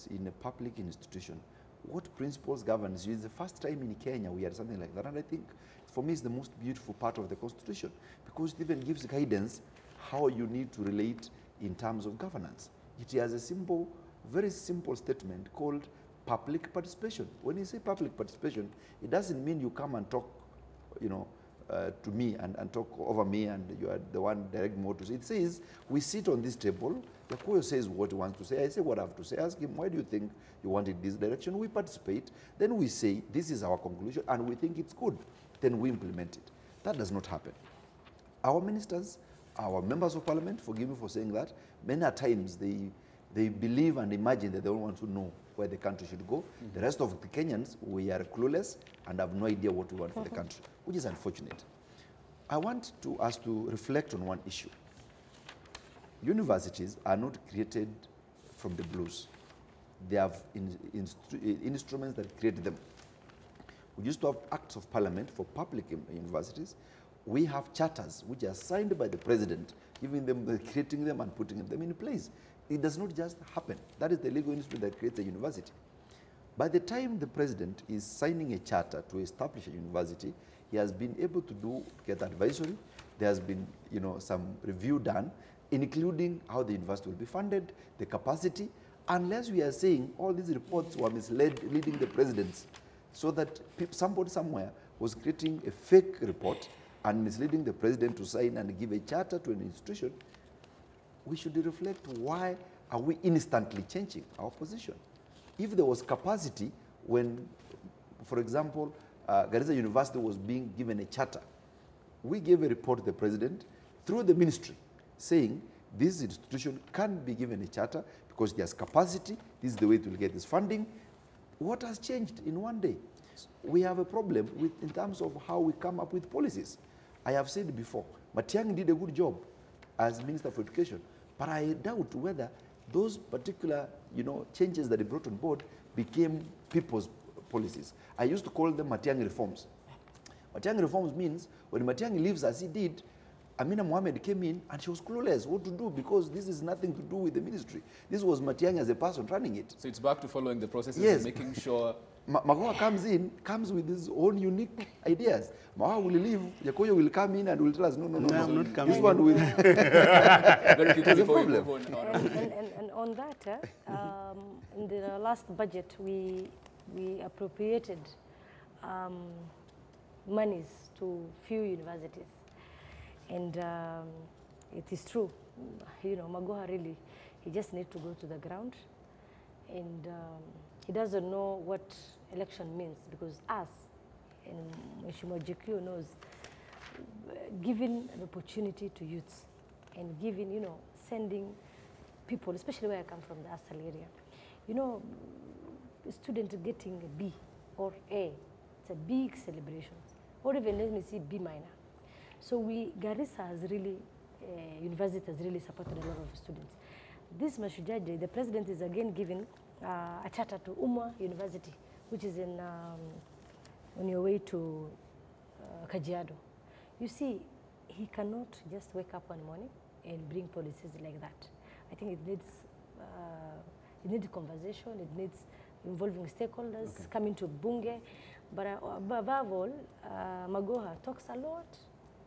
elections in a public institution, what principles governs you? It's the first time in Kenya we had something like that, and I think for me it's the most beautiful part of the Constitution, because it even gives guidance how you need to relate in terms of governance. It has a simple, very simple statement called public participation. When you say public participation, it doesn't mean you come and talk, you know, to me and talk over me and you are the one direct more to say. It says, we sit on this table, the Koyo says what he wants to say, I say what I have to say, ask him, why do you think you wanted this direction? We participate, then we say, this is our conclusion and we think it's good, then we implement it. That does not happen. Our ministers, our members of parliament, forgive me for saying that, many times they believe and imagine that they don't want to know where the country should go. The rest of the Kenyans, we are clueless and have no idea what we want for the country, which is unfortunate. I want us to reflect on one issue. Universities are not created from the blues. They have instruments that create them. We used to have acts of parliament for public universities. We have charters which are signed by the president, giving them, creating them and putting them in place. It does not just happen. That is the legal instrument that creates a university. By the time the president is signing a charter to establish a university, he has been able to get advisory. There has been, you know, some review done, including how the university will be funded, the capacity, unless we are saying all these reports were leading the presidents, so that somebody somewhere was creating a fake report and misleading the president to sign and give a charter to an institution. We should reflect, why are we instantly changing our position? If there was capacity when, for example, Garissa University was being given a charter, we gave a report to the president through the ministry saying this institution can be given a charter because there's capacity, this is the way to get this funding. What has changed in one day? We have a problem in terms of how we come up with policies. I have said before, Matiang'i did a good job as Minister for Education, but I doubt whether those particular, you know, changes that he brought on board became people's policies. I used to call them Matiang'i reforms. Matiang'i reforms means when Matiang'i leaves as he did, Amina Mohamed came in and she was clueless what to do, because this is nothing to do with the ministry. This was Matiang'i as a person running it. So it's back to following the processes, yes, and making sure... Magoha comes with his own unique ideas. Magoha will leave, Yakoyo will come in and will tell us, no, I'm not coming. This one will... There's a problem. And on that, in the last budget, we appropriated monies to few universities. And it is true, you know, Magoha really, he just needs to go to the ground, and he doesn't know what election means, because us, and Mheshimiwa JQ knows, giving an opportunity to youths and giving, you know, sending people, especially where I come from, the Asal area, you know, a student getting a B or A, it's a big celebration, or even let me see B minor. So Garissa has really, university has really supported a lot of students. This Mashujaji, the president is again giving a charter to University, which is on your way to Kajiado. You see, he cannot just wake up one morning and bring policies like that. I think it needs conversation, it needs involving stakeholders, coming to Bunge. But above all, Magoha talks a lot,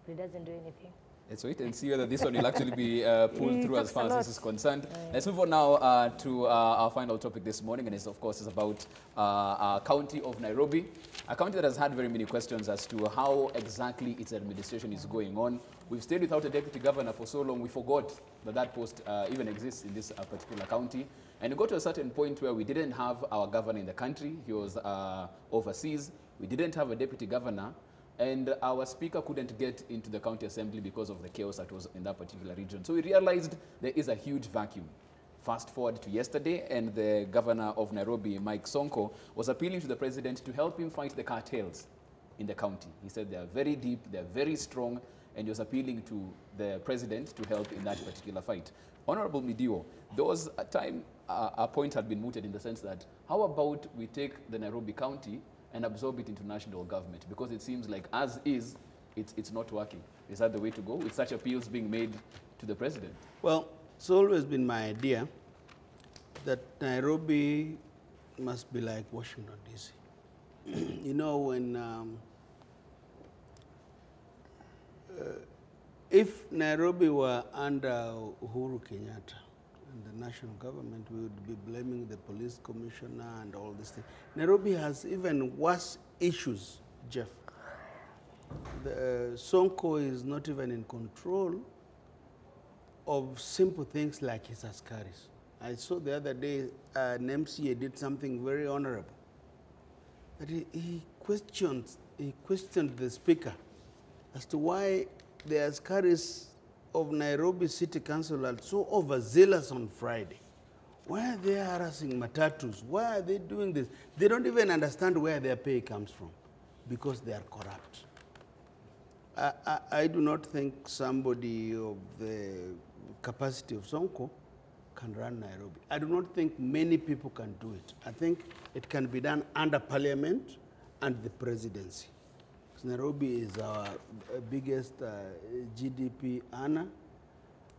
but he doesn't do anything. Let's wait and see whether this one will actually be pulled through as far as this is concerned. Let's move on now to our final topic this morning, and it's, of course, is about our county of Nairobi, a county that has had very many questions as to how exactly its administration is going on. We've stayed without a deputy governor for so long, we forgot that that post even exists in this particular county. And it got to a certain point where we didn't have our governor in the country. He was overseas. We didn't have a deputy governor. And our speaker couldn't get into the county assembly because of the chaos that was in that particular region. So we realized there is a huge vacuum. Fast forward to yesterday, and the governor of Nairobi, Mike Sonko, was appealing to the president to help him fight the cartels in the county. He said they are very deep, they are very strong, and he was appealing to the president to help in that particular fight. Honorable Midio, there was a time a point had been mooted in the sense that, how about we take the Nairobi county and absorb it into national government, because it seems like as is, it's not working. Is that the way to go with such appeals being made to the president? Well, it's always been my idea that Nairobi must be like Washington, D.C. You know, when if Nairobi were under Uhuru Kenyatta and the national government, we would be blaming the police commissioner and all these things. Nairobi has even worse issues, Jeff. The Sonko is not even in control of simple things like his askaris. I saw the other day an MCA did something very honorable. That he questioned the speaker as to why the askaris of Nairobi City Council are so overzealous on Friday. Why are they harassing matatus? Why are they doing this? They don't even understand where their pay comes from because they are corrupt. I do not think somebody of the capacity of Sonko can run Nairobi. I do not think many people can do it. I think it can be done under parliament and the presidency. Nairobi is our biggest GDP earner,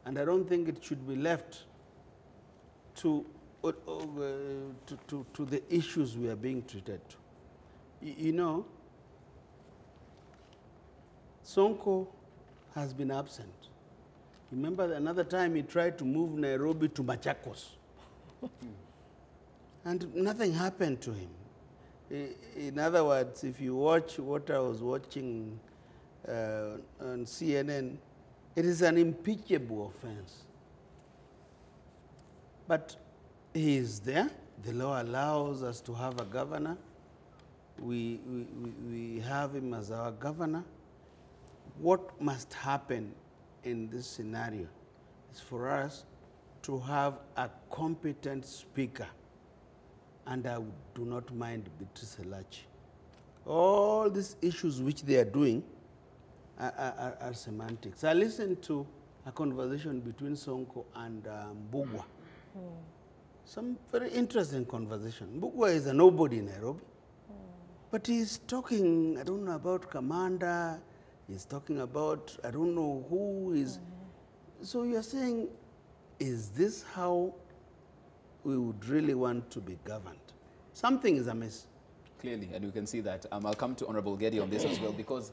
and I don't think it should be left to the issues we are being treated to. You know, Sonko has been absent. Remember another time he tried to move Nairobi to Machakos, and nothing happened to him. In other words, if you watch what I was watching on CNN, it is an impeachable offense. But he is there. The law allows us to have a governor. We have him as our governor. What must happen in this scenario is for us to have a competent speaker. And I do not mind Beatrice Elachi. All these issues which they are doing are semantics. I listened to a conversation between Sonko and Mbugua. Some very interesting conversation. Mbugua is a nobody in Nairobi. But he's talking, I don't know, about commander. He's talking about, I don't know who is. So you're saying, is this how we would really want to be governed? Something is amiss. Clearly, and you can see that. I'll come to Honorable Gedi on this as well, because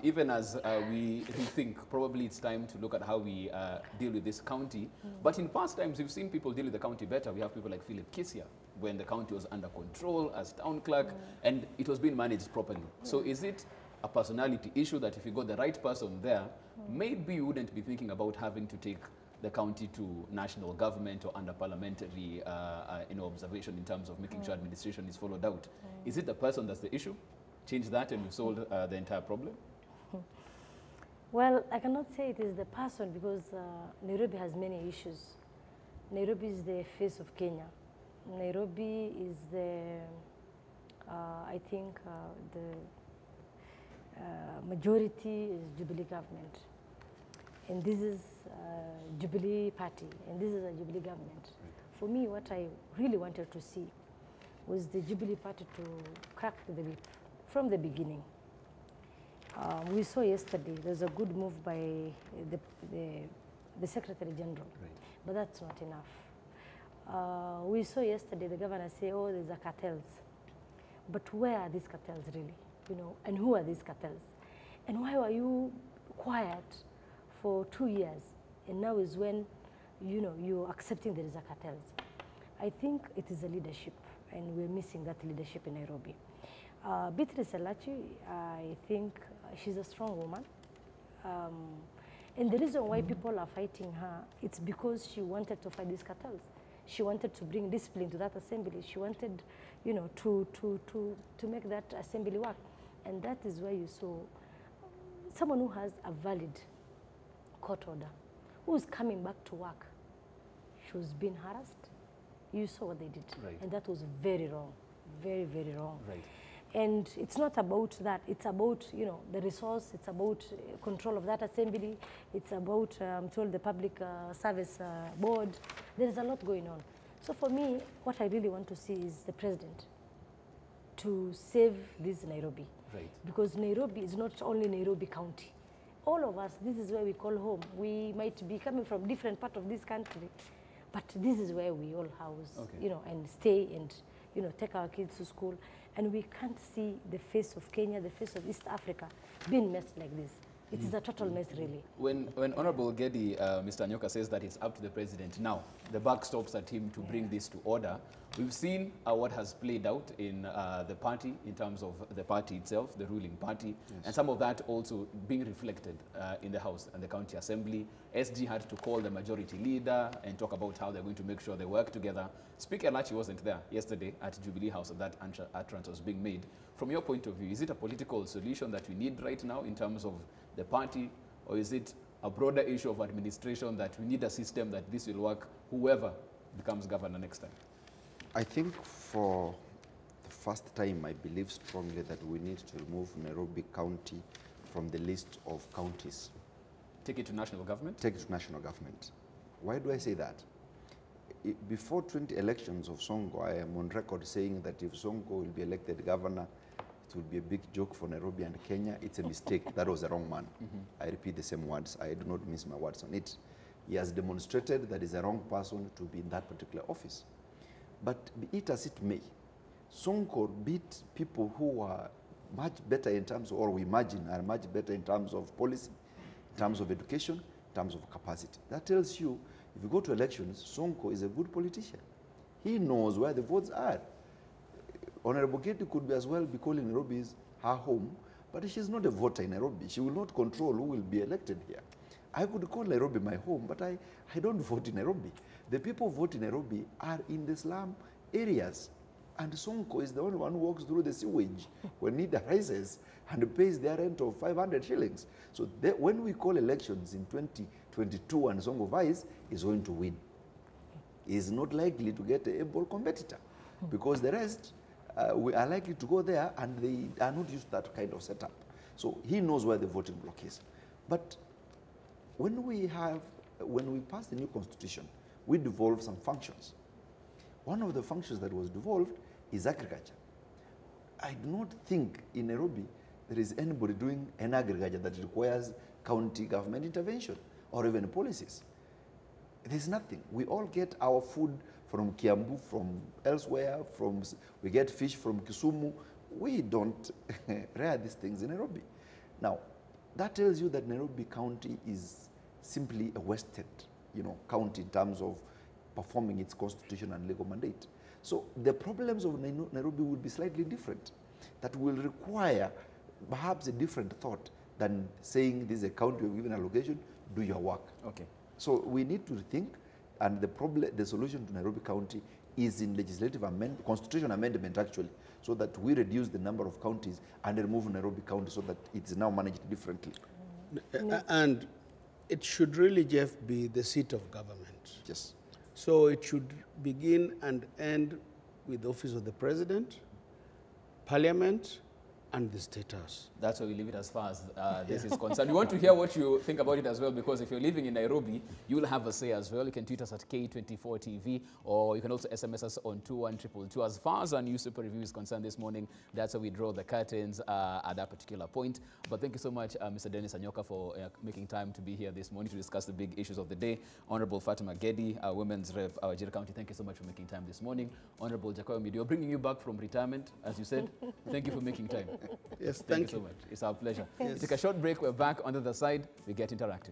even as we rethink, probably it's time to look at how we deal with this county. But in past times, we've seen people deal with the county better. We have people like Philip Kisia, when the county was under control as town clerk, and it was being managed properly. So is it a personality issue that if you got the right person there, maybe you wouldn't be thinking about having to take the county to national government or under parliamentary observation in terms of making sure administration is followed out? Is it the person that's the issue? Change that and we've solved the entire problem? Well, I cannot say it is the person because Nairobi has many issues. Nairobi is the face of Kenya. Nairobi is the, I think, the majority is Jubilee government. And this is Jubilee party, and this is a Jubilee government. For me, what I really wanted to see was the Jubilee party to crack the whip from the beginning. We saw yesterday there's a good move by the Secretary General, but that's not enough. We saw yesterday the governor say, oh, there's a cartels. But where are these cartels really? You know, and who are these cartels? And why were you quiet for 2 years? And now is when, you know, you're accepting there is a cartels. I think it is a leadership, and we're missing that leadership in Nairobi. Beatrice Elachi, I think she's a strong woman. And the reason why people are fighting her, it's because she wanted to fight these cartels. She wanted to bring discipline to that assembly. She wanted, you know, to make that assembly work. And that is why you saw someone who has a valid court order, who is coming back to work. She was being harassed. You saw what they did. And that was very wrong, very, very wrong. And it's not about that. It's about, you know, the resource. It's about control of that assembly. It's about, I'm told, the public service board. There is a lot going on. So for me, what I really want to see is the president to save this Nairobi. Because Nairobi is not only Nairobi County. All of us, this is where we call home. We might be coming from different part of this country, But this is where we all house, Okay. you know, and stay and, you know, take our kids to school. And we can't see the face of Kenya, the face of East Africa being messed like this. It is a total mess, really. When Honorable Gedi, Mr. Nyoka, says that it's up to the president now, the buck stops at him to bring this to order. We've seen what has played out in the party, in terms of the party itself, the ruling party, and some of that also being reflected in the House and the County Assembly. SG had to call the majority leader and talk about how they're going to make sure they work together. Speaker Lachi wasn't there yesterday at Jubilee House, and that utterance was being made. From your point of view, is it a political solution that we need right now in terms of the party, or is it a broader issue of administration that we need a system that this will work, whoever becomes governor next time? I think for the first time, I believe strongly that we need to remove Nairobi County from the list of counties. Take it to national government? Take it to national government. Why do I say that? Before 20 elections of Sonko, I am on record saying that if Sonko will be elected governor, it will be a big joke for Nairobi and Kenya. It's a mistake. That was the wrong man. I repeat the same words. I do not miss my words on it. He has demonstrated that he's the wrong person to be in that particular office. But be it as it may, Sonko beat people who are much better in terms of, or we imagine are much better in terms of policy, in terms of education, in terms of capacity. That tells you, if you go to elections, Sonko is a good politician. He knows where the votes are. Honorable Gedi could be as well be calling Nairobi her home, but she's not a voter in Nairobi. She will not control who will be elected here. I could call Nairobi my home, but I don't vote in Nairobi. The people who vote in Nairobi are in the slum areas. And Sonko is the only one who walks through the sewage when need arises and pays their rent of 500 shillings. So when we call elections in 2022 and Sonko Vice is going to win, he is not likely to get an able competitor because the rest we are likely to go there and they are not used to that kind of setup. So he knows where the voting block is. But when we pass the new constitution, we devolve some functions. One of the functions that was devolved is agriculture. I do not think in Nairobi there is anybody doing an agriculture that requires county government intervention or even policies. There's nothing. We all get our food from Kiambu, from elsewhere, we get fish from Kisumu. We don't rear these things in Nairobi. Now, that tells you that Nairobi County is simply a wasted, county in terms of performing its constitutional and legal mandate. So the problems of Nairobi will be slightly different. That will require perhaps a different thought than saying this is a county of given allocation, do your work. Okay. So we need to rethink, and the solution to Nairobi County is in constitutional amendment actually, so that we reduce the number of counties and remove Nairobi County so that it's now managed differently. And it should really, Jeff, be the seat of government. Yes. So it should begin and end with the office of the president, parliament, and the State House. That's why we leave it as far as this is concerned. We want to hear what you think about it as well, because if you're living in Nairobi, you will have a say as well. You can tweet us at K24 TV, or you can also SMS us on 21222. As far as our newspaper review is concerned this morning, that's how we draw the curtains at that particular point. But thank you so much, Mr. Dennis Anyoka, for making time to be here this morning to discuss the big issues of the day. Honorable Fatuma Gedi, Women's Rep, Wajir County, thank you so much for making time this morning. Honorable Jacob Medio, bringing you back from retirement, as you said. Thank you for making time. Yes, Thank you so much. It's our pleasure. Yes. We take a short break. We're back on the other side. We get interactive.